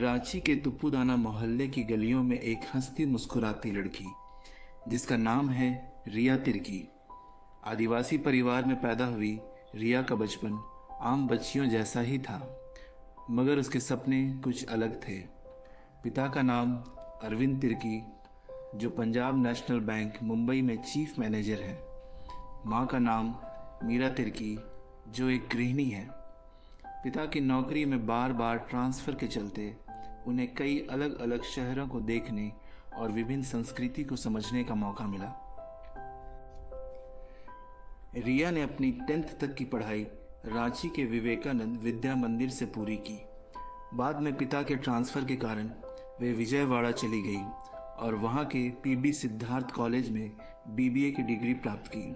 रांची के तुप्पूदाना मोहल्ले की गलियों में एक हंसती मुस्कुराती लड़की जिसका नाम है रिया तिर्की। आदिवासी परिवार में पैदा हुई रिया का बचपन आम बच्चियों जैसा ही था, मगर उसके सपने कुछ अलग थे। पिता का नाम अरविंद तिर्की, जो पंजाब नेशनल बैंक मुंबई में चीफ मैनेजर है। माँ का नाम मीरा तिर्की, जो एक गृहिणी है। पिता की नौकरी में बार बार ट्रांसफ़र के चलते उन्हें कई अलग अलग शहरों को देखने और विभिन्न संस्कृति को समझने का मौका मिला। रिया ने अपनी 10th तक की पढ़ाई रांची के विवेकानंद विद्या मंदिर से पूरी की। बाद में पिता के ट्रांसफ़र के कारण वे विजयवाड़ा चली गई और वहाँ के पीबी सिद्धार्थ कॉलेज में बीबीए की डिग्री प्राप्त की।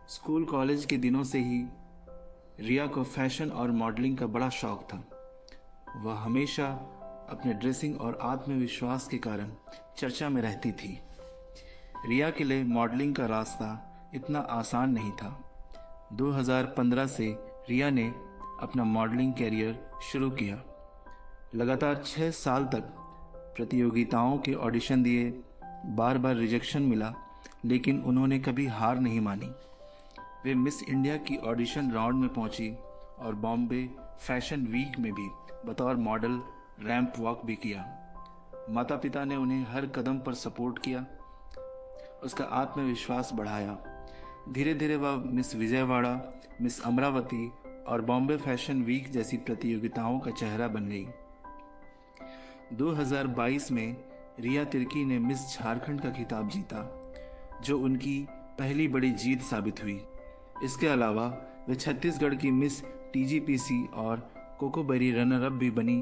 स्कूल कॉलेज के दिनों से ही रिया को फैशन और मॉडलिंग का बड़ा शौक था। वह हमेशा अपने ड्रेसिंग और आत्मविश्वास के कारण चर्चा में रहती थी। रिया के लिए मॉडलिंग का रास्ता इतना आसान नहीं था। 2015 से रिया ने अपना मॉडलिंग कैरियर शुरू किया। लगातार 6 साल तक प्रतियोगिताओं के ऑडिशन दिए, बार बार रिजेक्शन मिला, लेकिन उन्होंने कभी हार नहीं मानी। वे मिस इंडिया की ऑडिशन राउंड में पहुंची और बॉम्बे फैशन वीक में भी बतौर मॉडल रैंप वॉक भी किया। माता पिता ने उन्हें हर कदम पर सपोर्ट किया, उसका आत्मविश्वास बढ़ाया। धीरे धीरे वह मिस विजयवाड़ा, मिस अमरावती और बॉम्बे फैशन वीक जैसी प्रतियोगिताओं का चेहरा बन गई। 2022 में रिया तिर्की ने मिस झारखंड का खिताब जीता, जो उनकी पहली बड़ी जीत साबित हुई। इसके अलावा वे छत्तीसगढ़ की मिस टीजीपीसी और कोकोबेरी रनर अप भी बनी।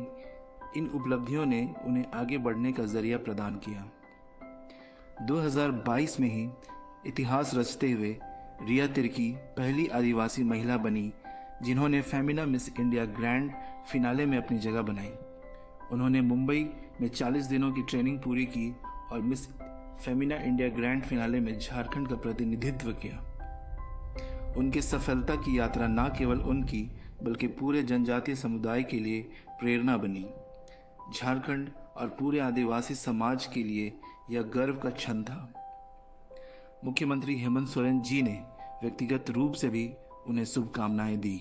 इन उपलब्धियों ने उन्हें आगे बढ़ने का जरिया प्रदान किया। 2022 में ही इतिहास रचते हुए रिया तिर्की पहली आदिवासी महिला बनी जिन्होंने Femina miss India grand finale में अपनी जगह बनाई। उन्होंने मुंबई में 40 दिनों की ट्रेनिंग पूरी की और miss Femina India grand finale में झारखंड का प्रतिनिधित्व किया। उनकी सफलता की यात्रा न केवल उनकी बल्कि पूरे जनजातीय समुदाय के लिए प्रेरणा बनी। झारखंड और पूरे आदिवासी समाज के लिए यह गर्व का क्षण था। मुख्यमंत्री हेमंत सोरेन जी ने व्यक्तिगत रूप से भी उन्हें शुभकामनाएं दी।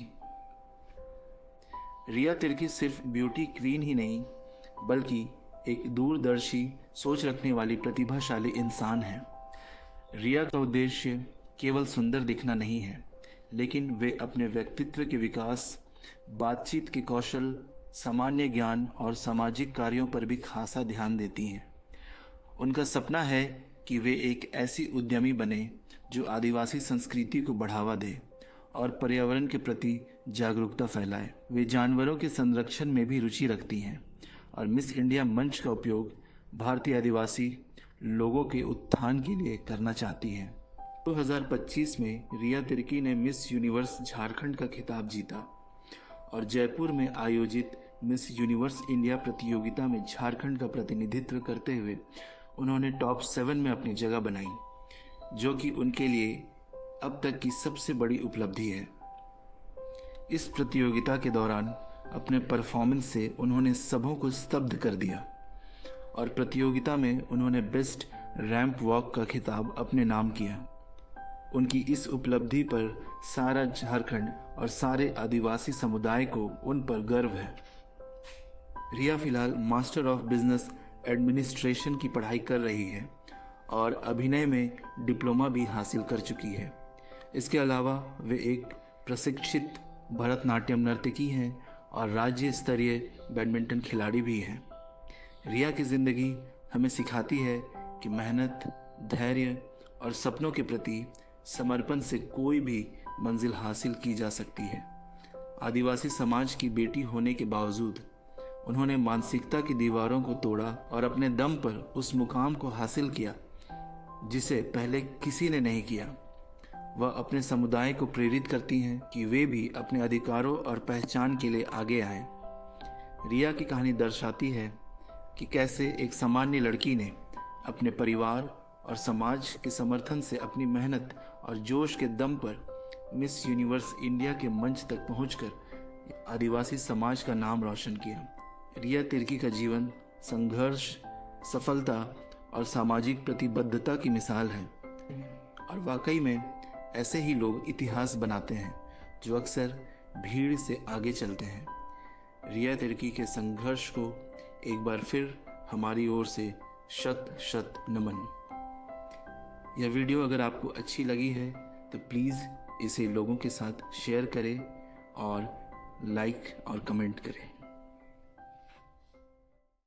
रिया तिर्की सिर्फ ब्यूटी क्वीन ही नहीं, बल्कि एक दूरदर्शी सोच रखने वाली प्रतिभाशाली इंसान है। रिया का उद्देश्य केवल सुंदर दिखना नहीं है, लेकिन वे अपने व्यक्तित्व के विकास, बातचीत के कौशल, सामान्य ज्ञान और सामाजिक कार्यों पर भी खासा ध्यान देती हैं। उनका सपना है कि वे एक ऐसी उद्यमी बने जो आदिवासी संस्कृति को बढ़ावा दे और पर्यावरण के प्रति जागरूकता फैलाए। वे जानवरों के संरक्षण में भी रुचि रखती हैं और मिस इंडिया मंच का उपयोग भारतीय आदिवासी लोगों के उत्थान के लिए करना चाहती हैं। 2025 में रिया तिर्की ने मिस यूनिवर्स झारखंड का खिताब जीता और जयपुर में आयोजित मिस यूनिवर्स इंडिया प्रतियोगिता में झारखंड का प्रतिनिधित्व करते हुए उन्होंने टॉप 7 में अपनी जगह बनाई, जो कि उनके लिए अब तक की सबसे बड़ी उपलब्धि है। इस प्रतियोगिता के दौरान अपने परफॉर्मेंस से उन्होंने सबों को स्तब्ध कर दिया और प्रतियोगिता में उन्होंने बेस्ट रैंप वॉक का खिताब अपने नाम किया। उनकी इस उपलब्धि पर सारा झारखंड और सारे आदिवासी समुदाय को उन पर गर्व है। रिया फिलहाल मास्टर ऑफ बिजनेस एडमिनिस्ट्रेशन की पढ़ाई कर रही है और अभिनय में डिप्लोमा भी हासिल कर चुकी है। इसके अलावा वे एक प्रशिक्षित भरतनाट्यम नर्तकी हैं और राज्य स्तरीय बैडमिंटन खिलाड़ी भी हैं। रिया की ज़िंदगी हमें सिखाती है कि मेहनत, धैर्य और सपनों के प्रति समर्पण से कोई भी मंजिल हासिल की जा सकती है। आदिवासी समाज की बेटी होने के बावजूद उन्होंने मानसिकता की दीवारों को तोड़ा और अपने दम पर उस मुकाम को हासिल किया जिसे पहले किसी ने नहीं किया। वह अपने समुदाय को प्रेरित करती हैं कि वे भी अपने अधिकारों और पहचान के लिए आगे आएं। रिया की कहानी दर्शाती है कि कैसे एक सामान्य लड़की ने अपने परिवार और समाज के समर्थन से अपनी मेहनत और जोश के दम पर मिस यूनिवर्स इंडिया के मंच तक पहुंचकर आदिवासी समाज का नाम रोशन किया। रिया तिर्की का जीवन संघर्ष, सफलता और सामाजिक प्रतिबद्धता की मिसाल है। और वाकई में ऐसे ही लोग इतिहास बनाते हैं जो अक्सर भीड़ से आगे चलते हैं। रिया तिर्की के संघर्ष को एक बार फिर हमारी ओर से शत शत नमन। यह वीडियो अगर आपको अच्छी लगी है तो प्लीज़ इसे लोगों के साथ शेयर करें और लाइक और कमेंट करें।